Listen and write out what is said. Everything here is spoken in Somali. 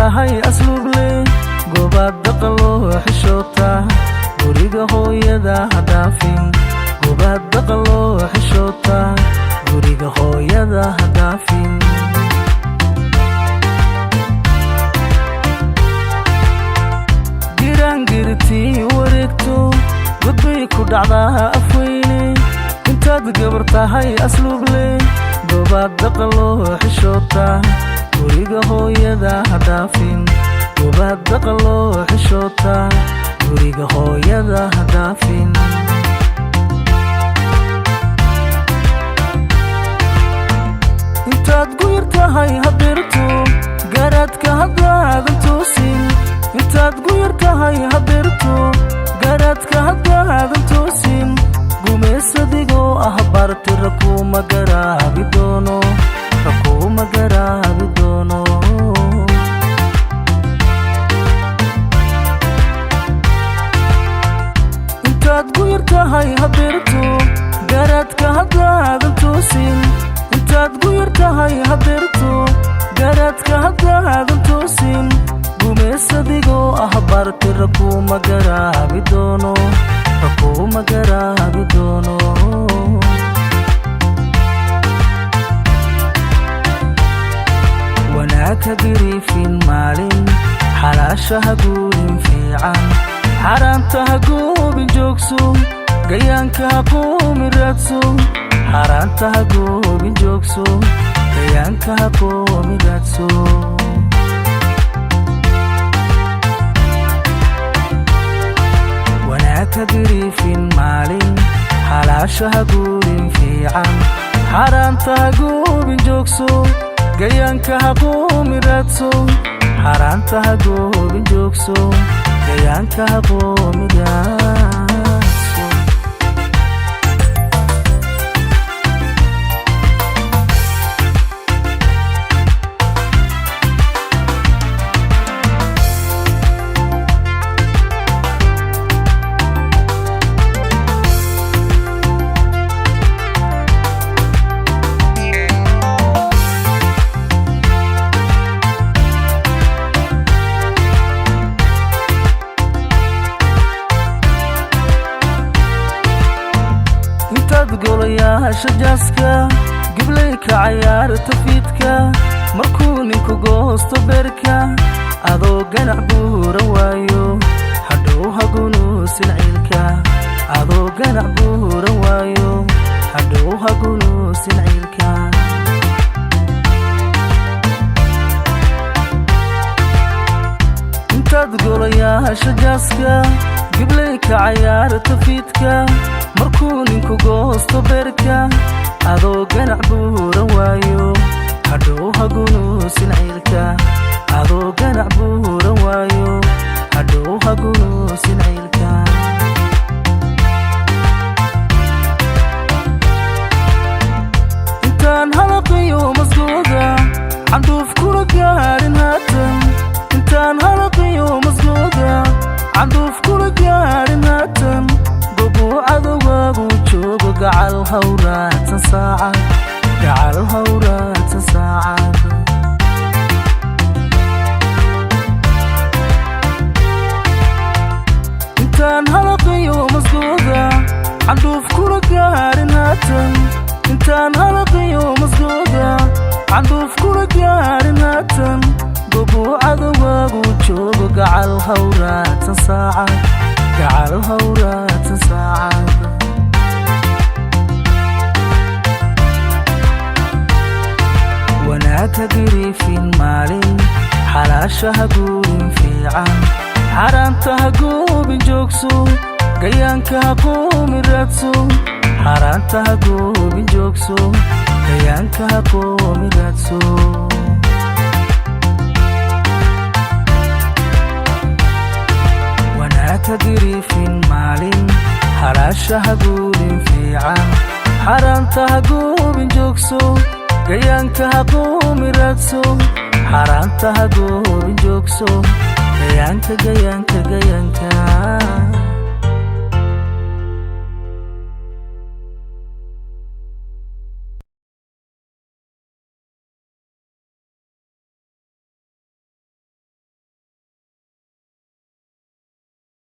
tahay asluuble gobaad daqalo xishoota guriga hooyada hadaafin gobaad daqalo xishoota guriga hooyada hadaafin girangirti wareegto gudbay ku dhacdaa afweyne intaad gabar tahay asluuble gobaad daqalo xishoota guriga hooyada hadaafin gobaad daqalo xishoota guriga hooyada hadaafin intaad guyar tahay habeerto garaadka haddaadan toosin intaad guyar tahay habeerto garaadka haddaadan toosin gumaysadigoo ah barti rakuma garaabi doono rakuma garaabi doono intaad guyar tahay habeerto garaadka haddaadan toosin intaad guyar tahay habeerto garaadka haddaadan toosin gumaysadigoo ah barti rakuma garaabi doono rakuma garaabi doono wanaagka gariifin maalin xalaashaha guulin fiican xaraanta ha goobin joogso gayaanka ha qoomin raadso xaraanta ha goobin joogso gayaanka ha qoomin raadso wanaagka gariifin maalin xalaashaha guulin fiican xaraanta ha goobin joogso gayaanka ha qoomin raadso xaraanta ha goobin joogso gayaanka ha qoomin raadso golayaasha jaaska giblayka cayaarta fiidka markuu ninku goosto beerka adoo ganac buura waayo hadhow hagunuusin ciilka adoo ganac buura waayo hadhow hagunuusin ciilka intaad golayaasha jaaska giblayka cayaarta fiidka markuu ninku goosto beerka adoo ganac buura waayo hadhow hagunuusin ciilka adoo ganac buura waayo hadhow hagunuusin ciilka intaan halaqiyo masgooda candhuuf kula gaarin haatan intaan halaqiyo masgooda candhuuf kula gaarin haatan cadowgaagu joogo gacal hawraadsan saacad gacal hawraadsan saacad intaan halaqiyo masgooda candhuuf kula gaarin haatan intaan halaqiyo masgooda candhuuf kula gaarin haatan gobuu cadowgaagu joogo gacal hawraadsan saacad gacal hawraadsan saacad wanaagka gariifin maalin xalaashaha guulin fiican xaraanta ha goobin joogso gayaanka ha qoomin raadso xaraanta ha goobin joogso gayaanka ha qoomin raadso wanaagka gariifin maalin xalaashaha guulin fiican xaraanta ha goobin joogso gayaanka ha qoomin raadso xaraanta ha goobin joogso gayaanka gayaanka gayaanka